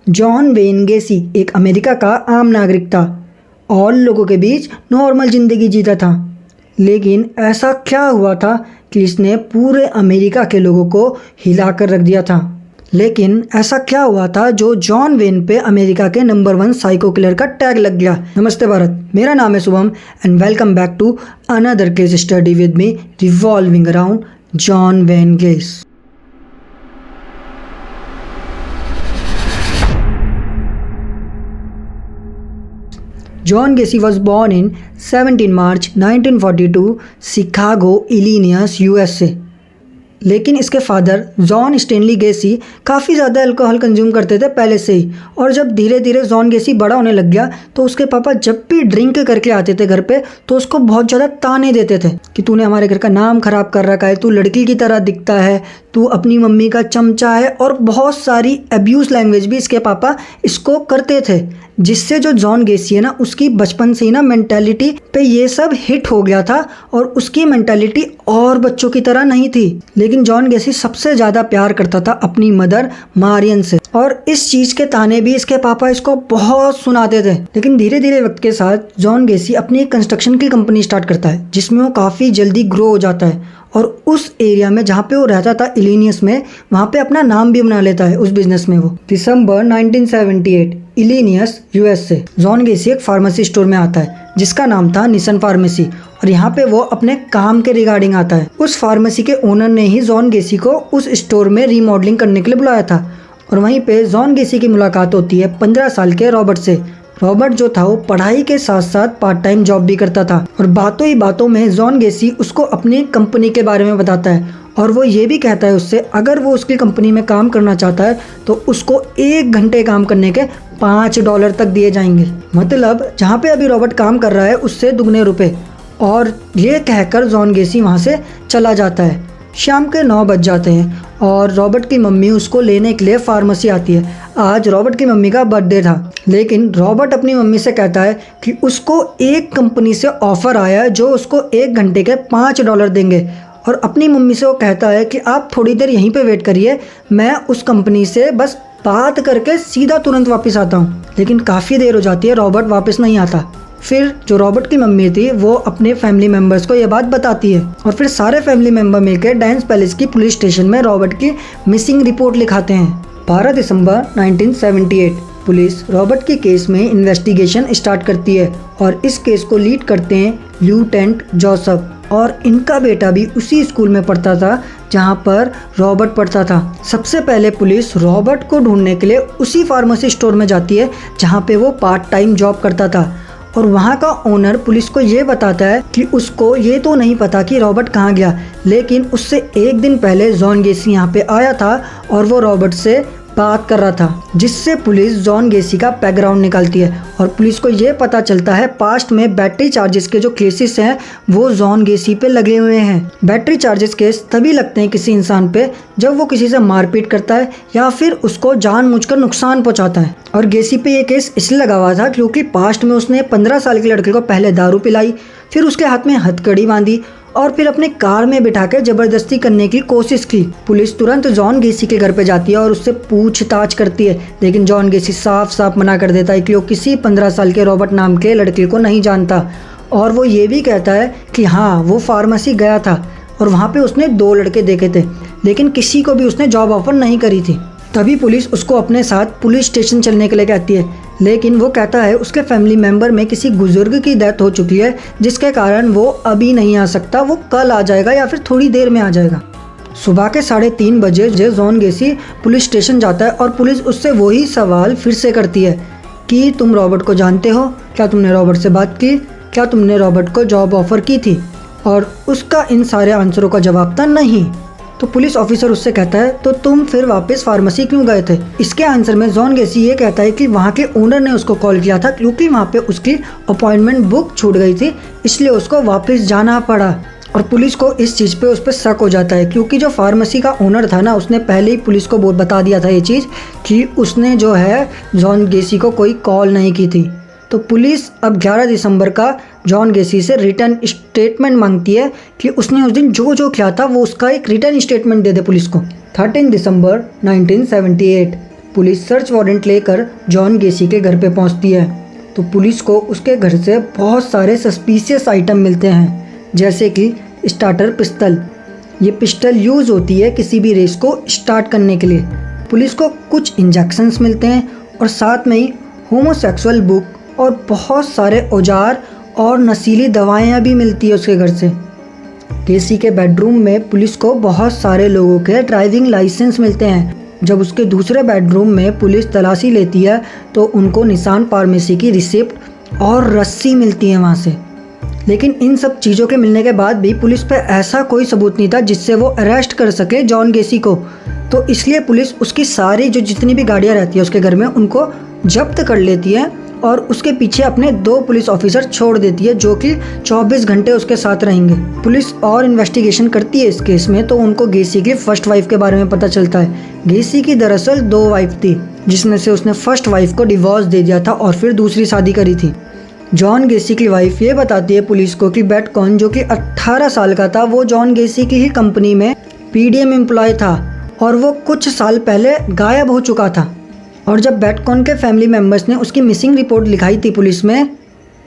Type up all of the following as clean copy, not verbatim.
John Wayne गेसी एक America का आम नागरिक था और लोगों के बीच नॉर्मल ज़िंदगी जीता था। लेकिन ऐसा क्या हुआ था कि इसने पूरे अमेरिका के लोगों को हिला कर रख दिया था। लेकिन ऐसा क्या हुआ था जो जॉन वेन पे अमेरिका के नंबर 1 साइको किलर का टैग लग गया। नमस्ते भारत, मेरा नाम है Shubham and welcome back to another case study with me revolving around John Wayne Gacy. John Gacy was born in 17 March 1942, Chicago, Illinois, USA। लेकिन इसके फादर जॉन स्टेनली गेसी काफ़ी ज़्यादा अल्कोहल कंज्यूम करते थे पहले से ही, और जब धीरे धीरे जॉन गेसी बड़ा होने लग गया तो उसके पापा जब भी ड्रिंक करके आते थे घर पे तो उसको बहुत ज़्यादा ताने देते थे कि तूने हमारे घर का नाम ख़राब कर रखा है, तू लड़की की तरह दिखता है, तू अपनी मम्मी का चमचा है, और बहुत सारी अब्यूज़ लैंग्वेज भी इसके पापा इसको करते थे, जिससे जो जॉन गेसी है ना, उसकी बचपन से ही ना मेंटालिटी पे ये सब हिट हो गया था और उसकी मेंटालिटी और बच्चों की तरह नहीं थी। लेकिन जॉन गेसी सबसे ज़्यादा प्यार करता था अपनी मदर मारियन से, और इस चीज़ के ताने भी इसके पापा इसको बहुत सुनाते थे। लेकिन धीरे धीरे वक्त के साथ जॉन गेसी अपनी एक कंस्ट्रक्शन की कंपनी स्टार्ट करता है जिसमें वो काफ़ी जल्दी ग्रो हो जाता है, और उस एरिया में जहाँ पे वो रहता था इलिनियस में, वहाँ पे अपना नाम भी बना लेता है उस बिजनेस में। वो दिसंबर 1978 इलिनियस USA जॉन गेसी एक फार्मेसी स्टोर में आता है जिसका नाम था निसन फार्मेसी, और यहाँ पे वो अपने काम के रिगार्डिंग आता है। उस फार्मेसी के ओनर ने ही जॉन गेसी को उस स्टोर में रीमॉडलिंग करने के लिए बुलाया था, और वहीं पे जॉन गेसी की मुलाकात होती है 15 साल के रॉबर्ट से। रॉबर्ट जो था वो पढ़ाई के साथ साथ पार्ट टाइम जॉब भी करता था, और बातों ही बातों में जॉन गेसी उसको अपनी कंपनी के बारे में बताता है, और वो ये भी कहता है उससे अगर वो उसकी कंपनी में काम करना चाहता है तो उसको 1 घंटे काम करने के $5 तक दिए जाएंगे। मतलब जहाँ पे अभी रॉबर्ट काम कर रहा है उससे दुगने रुपए। और ये कहकर जॉन गेसी वहाँ से चला जाता है। शाम के 9 बज जाते हैं और रॉबर्ट की मम्मी उसको लेने के लिए फार्मेसी आती है। आज रॉबर्ट की मम्मी का बर्थडे था, लेकिन रॉबर्ट अपनी मम्मी से कहता है कि उसको एक कंपनी से ऑफ़र आया है जो उसको 1 घंटे के $5 देंगे, और अपनी मम्मी से वो कहता है कि आप थोड़ी देर यहीं पे वेट करिए, मैं उस कंपनी से बस बात करके सीधा तुरंत वापस आता हूँ। लेकिन काफ़ी देर हो जाती है, रॉबर्ट वापस नहीं आता। फिर जो रॉबर्ट की मम्मी थी वो अपने फैमिली मेम्बर्स को ये बात बताती है, और फिर सारे फैमिली मेम्बर मिलकर डांस पैलेस की पुलिस स्टेशन में रॉबर्ट की मिसिंग रिपोर्ट लिखाते हैं। 12 दिसंबर 1978 पुलिस रॉबर्ट के केस में इन्वेस्टिगेशन स्टार्ट करती है, और इस केस को लीड करते हैं ल्यूटेंट जोसेफ, और इनका बेटा भी उसी स्कूल में पढ़ता था जहां पर रॉबर्ट पढ़ता था। सबसे पहले पुलिस रॉबर्ट को ढूंढने के लिए उसी फार्मेसी स्टोर में जाती है जहां पे वो पार्ट टाइम जॉब करता था, और वहाँ का ओनर पुलिस को ये बताता है कि उसको ये तो नहीं पता कि रॉबर्ट कहाँ गया, लेकिन उससे 1 दिन पहले जॉन गेसी यहाँ पे आया था और वो रॉबर्ट से बात कर रहा था, जिससे पुलिस जॉन गेसी का बैकग्राउंड निकालती है, और पुलिस को ये पता चलता है पास्ट में बैटरी चार्जेस के जो केसेस हैं वो जॉन गेसी पे लगे हुए हैं। बैटरी चार्जेस केस तभी लगते हैं किसी इंसान पे जब वो किसी से मारपीट करता है या फिर उसको जानबूझकर नुकसान पहुंचाता है, और गेसी पे ये केस इसलिए लगा हुआ था क्योंकि पास्ट में उसने 15 साल के लड़के को पहले दारू पिलाई, फिर उसके हाथ में हथकड़ी बांधी और फिर अपने कार में बिठा के जबरदस्ती करने की कोशिश की। पुलिस तुरंत जॉन गेसी के घर पे जाती है और उससे पूछताछ करती है, लेकिन जॉन गेसी साफ साफ मना कर देता है कि वो किसी 15 साल के रॉबर्ट नाम के लड़के को नहीं जानता, और वो ये भी कहता है कि हाँ वो फार्मेसी गया था और वहाँ पे उसने 2 लड़के देखे थे, लेकिन किसी को भी उसने जॉब ऑफर नहीं करी थी। तभी पुलिस उसको अपने साथ पुलिस स्टेशन चलने के लिए कहती है, लेकिन वो कहता है उसके फैमिली मेंबर में किसी बुजुर्ग की डेथ हो चुकी है जिसके कारण वो अभी नहीं आ सकता, वो कल आ जाएगा या फिर थोड़ी देर में आ जाएगा। सुबह के 3:30 बजे जॉन गेसी पुलिस स्टेशन जाता है, और पुलिस उससे वही सवाल फिर से करती है कि तुम रॉबर्ट को जानते हो, क्या तुमने रॉबर्ट से बात की, क्या तुमने रॉबर्ट को जॉब ऑफर की थी, और उसका इन सारे आंसरों का जवाब था नहीं। तो पुलिस ऑफिसर उससे कहता है तो तुम फिर वापस फार्मेसी क्यों गए थे। इसके आंसर में जॉन गेसी ये कहता है कि वहाँ के ओनर ने उसको कॉल किया था क्योंकि वहाँ पे उसकी अपॉइंटमेंट बुक छूट गई थी, इसलिए उसको वापस जाना पड़ा। और पुलिस को इस चीज़ पे उस पर शक हो जाता है क्योंकि जो फार्मेसी का ओनर था ना, उसने पहले ही पुलिस को बता दिया था ये चीज़ कि उसने जो है जॉन गेसी को कोई कॉल नहीं की थी। तो पुलिस अब 11 दिसंबर का जॉन गेसी से रिटर्न स्टेटमेंट मांगती है कि उसने उस दिन जो जो किया था वो उसका एक रिटर्न स्टेटमेंट दे दे पुलिस को। 13 दिसंबर 1978 पुलिस सर्च वारंट लेकर जॉन गेसी के घर पे पहुंचती है तो पुलिस को उसके घर से बहुत सारे सस्पिशियस आइटम मिलते हैं, जैसे कि स्टार्टर पिस्टल। ये पिस्टल यूज़ होती है किसी भी रेस को स्टार्ट करने के लिए। पुलिस को कुछ इंजेक्शंस मिलते हैं और साथ में ही होमोसेक्सुअल बुक और बहुत सारे औजार और नशीली दवाएं भी मिलती है उसके घर से। गेसी के बेडरूम में पुलिस को बहुत सारे लोगों के ड्राइविंग लाइसेंस मिलते हैं। जब उसके दूसरे बेडरूम में पुलिस तलाशी लेती है तो उनको निशान फार्मेसी की रिसिप्ट और रस्सी मिलती है वहाँ से। लेकिन इन सब चीज़ों के मिलने के बाद भी पुलिस पे ऐसा कोई सबूत नहीं था जिससे वो अरेस्ट कर सके जॉन गेसी को। तो इसलिए पुलिस उसकी सारी जो जितनी भी गाड़ियाँ रहती है उसके घर में उनको जब्त कर लेती है और उसके पीछे अपने 2 पुलिस ऑफिसर छोड़ देती है जो कि 24 घंटे उसके साथ रहेंगे। पुलिस और इन्वेस्टिगेशन करती है इस केस में तो उनको गेसी की फर्स्ट वाइफ के बारे में पता चलता है। गेसी की दरअसल 2 वाइफ थी, जिसमें से उसने फर्स्ट वाइफ को डिवोर्स दे दिया था और फिर दूसरी शादी करी थी। जॉन गेसी की वाइफ ये बताती है पुलिस को कि बेटकॉन जो कि 18 साल का था वो जॉन गेसी की ही कंपनी में पीडीएम एम्प्लॉय था और वो कुछ साल पहले गायब हो चुका था। और जब बेटकॉन के फैमिली मेम्बर्स ने उसकी मिसिंग रिपोर्ट लिखाई थी पुलिस में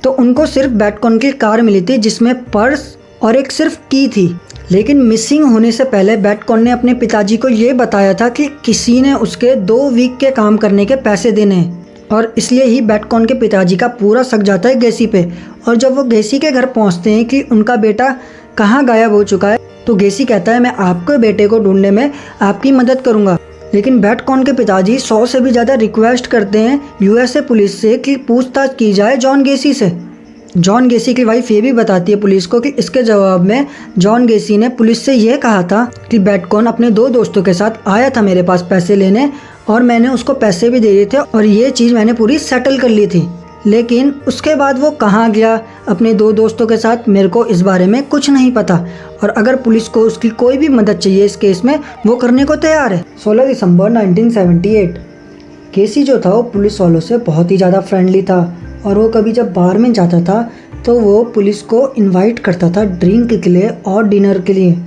तो उनको सिर्फ बेटकॉन की कार मिली थी जिसमें पर्स और एक सिर्फ की थी। लेकिन मिसिंग होने से पहले बेटकॉन ने अपने पिताजी को ये बताया था कि किसी ने उसके 2 वीक के काम करने के पैसे देने हैं और इसलिए ही बेटकॉन के पिताजी का पूरा शक जाता है गेसी पे। और जब वो गेसी के घर पहुंचते हैं कि उनका बेटा कहाँ गायब हो चुका है तो गेसी कहता है मैं आपके बेटे को ढूंढने में आपकी मदद करूँगा। लेकिन बेटकॉन के पिताजी 100 से भी ज़्यादा रिक्वेस्ट करते हैं यूएसए पुलिस से कि पूछताछ की जाए जॉन गेसी से। जॉन गेसी की वाइफ ये भी बताती है पुलिस को कि इसके जवाब में जॉन गेसी ने पुलिस से यह कहा था कि बेटकॉन अपने 2 दोस्तों के साथ आया था मेरे पास पैसे लेने और मैंने उसको पैसे भी दे दिए थे और ये चीज़ मैंने पूरी सेटल कर ली थी। लेकिन उसके बाद वो कहाँ गया अपने 2 दोस्तों के साथ मेरे को इस बारे में कुछ नहीं पता और अगर पुलिस को उसकी कोई भी मदद चाहिए इस केस में वो करने को तैयार है। 16 दिसंबर 1978 गेसी जो था वो पुलिस वालों से बहुत ही ज़्यादा फ्रेंडली था और वो कभी जब बार में जाता था तो वो पुलिस को इनवाइट करता था ड्रिंक के लिए और डिनर के लिए।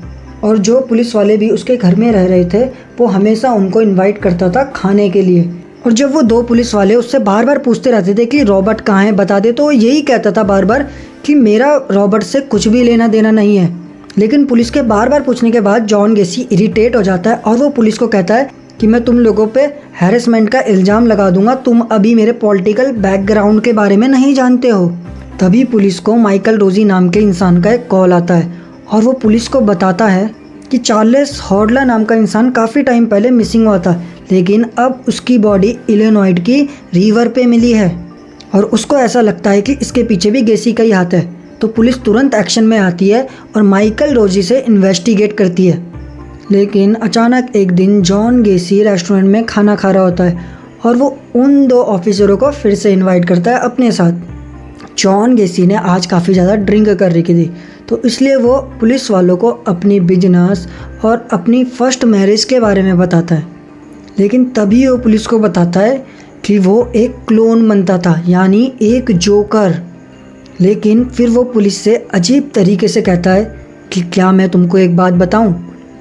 और जो पुलिस वाले भी उसके घर में रह रहे थे वो हमेशा उनको इनवाइट करता था खाने के लिए। और जब वो 2 पुलिस वाले उससे बार बार पूछते रहते थे कि रॉबर्ट कहाँ है बता दे तो वो यही कहता था बार बार कि मेरा रॉबर्ट से कुछ भी लेना देना नहीं है। लेकिन पुलिस के बार बार पूछने के बाद जॉन गेसी इरिटेट हो जाता है और वो पुलिस को कहता है कि मैं तुम लोगों पे हैरेसमेंट का इल्ज़ाम लगा दूंगा, तुम अभी मेरे पॉलिटिकल बैकग्राउंड के बारे में नहीं जानते हो। तभी पुलिस को माइकल रोजी नाम के इंसान का एक कॉल आता है और वो पुलिस को बताता है कि चार्ल्स हॉडला नाम का इंसान काफ़ी टाइम पहले मिसिंग हुआ था लेकिन अब उसकी बॉडी इलिनॉइस की रिवर पे मिली है और उसको ऐसा लगता है कि इसके पीछे भी गेसी का ही हाथ है। तो पुलिस तुरंत एक्शन में आती है और माइकल रोजी से इन्वेस्टिगेट करती है। लेकिन अचानक एक दिन जॉन गेसी रेस्टोरेंट में खाना खा रहा होता है और वो उन 2 ऑफिसरों को फिर से इनवाइट करता है अपने साथ। जॉन गेसी ने आज काफ़ी ज़्यादा ड्रिंक कर रखी थी तो इसलिए वो पुलिस वालों को अपनी बिजनेस और अपनी फर्स्ट मैरिज के बारे में बताता है। लेकिन तभी वो पुलिस को बताता है कि वो एक क्लोन बनता था, यानी एक जोकर। लेकिन फिर वो पुलिस से अजीब तरीके से कहता है कि क्या मैं तुमको एक बात बताऊं,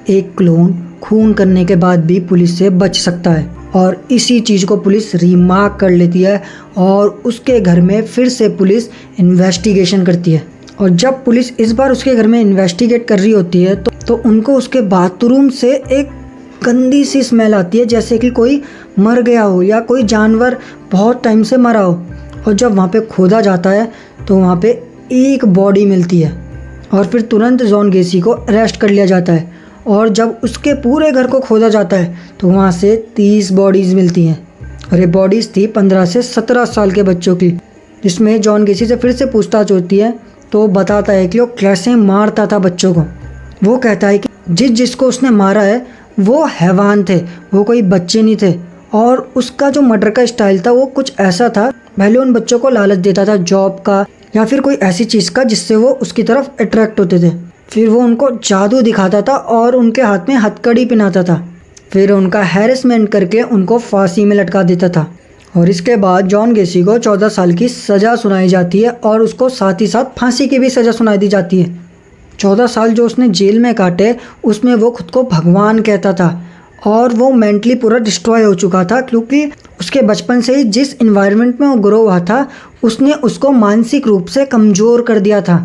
एक क्लोन खून करने के बाद भी पुलिस से बच सकता है। और इसी चीज़ को पुलिस रिमार्क कर लेती है और उसके घर में फिर से पुलिस इन्वेस्टिगेशन करती है। और जब पुलिस इस बार उसके घर में इन्वेस्टिगेट कर रही होती है तो उनको उसके बाथरूम से एक गंदी सी स्मेल आती है, जैसे कि कोई मर गया हो या कोई जानवर बहुत टाइम से मरा हो। और जब वहाँ पे खोदा जाता है तो वहाँ पे एक बॉडी मिलती है और फिर तुरंत जॉन गेसी को अरेस्ट कर लिया जाता है। और जब उसके पूरे घर को खोदा जाता है तो वहाँ से 30 बॉडीज़ मिलती हैं और ये बॉडीज़ थी 15 से 17 साल के बच्चों की, जिसमें जॉन गेसी से फिर से पूछताछ होती है तो बताता है कि वो कैसे मारता था बच्चों को। वो कहता है कि जिसको उसने मारा है वो हैवान थे, वो कोई बच्चे नहीं थे। और उसका जो मर्डर का स्टाइल था वो कुछ ऐसा था, पहले उन बच्चों को लालच देता था जॉब का या फिर कोई ऐसी चीज़ का जिससे वो उसकी तरफ अट्रैक्ट होते थे। फिर वो उनको जादू दिखाता था और उनके हाथ में हथकड़ी पहनाता था। फिर उनका हैरेसमेंट करके उनको फांसी में लटका देता था। और इसके बाद जॉन गेसी को 14 साल की सज़ा सुनाई जाती है और उसको साथ ही साथ फांसी की भी सज़ा सुनाई दी जाती है। 14 साल जो उसने जेल में काटे उसमें वो खुद को भगवान कहता था और वो मेंटली पूरा डिस्ट्रॉय हो चुका था, क्योंकि उसके बचपन से ही जिस इन्वायरमेंट में वो ग्रो हुआ था उसने उसको मानसिक रूप से कमज़ोर कर दिया था।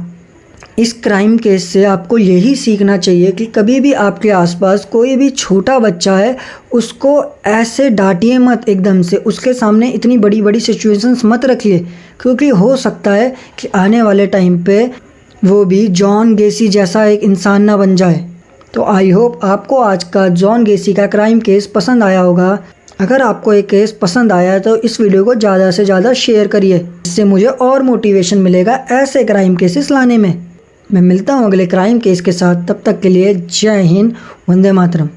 इस क्राइम केस से आपको यही सीखना चाहिए कि कभी भी आपके आसपास कोई भी छोटा बच्चा है उसको ऐसे डांटिए मत एकदम से, उसके सामने इतनी बड़ी बड़ी सिचुएशंस मत रखिए, क्योंकि हो सकता है कि आने वाले टाइम पे वो भी जॉन गेसी जैसा एक इंसान ना बन जाए। तो आई होप आपको आज का जॉन गेसी का क्राइम केस पसंद आया होगा। अगर आपको ये केस पसंद आया तो इस वीडियो को ज़्यादा से ज़्यादा शेयर करिए, इससे मुझे और मोटिवेशन मिलेगा ऐसे क्राइम केसेस लाने में। मैं मिलता हूँ अगले क्राइम केस के साथ, तब तक के लिए जय हिंद, वंदे मातरम।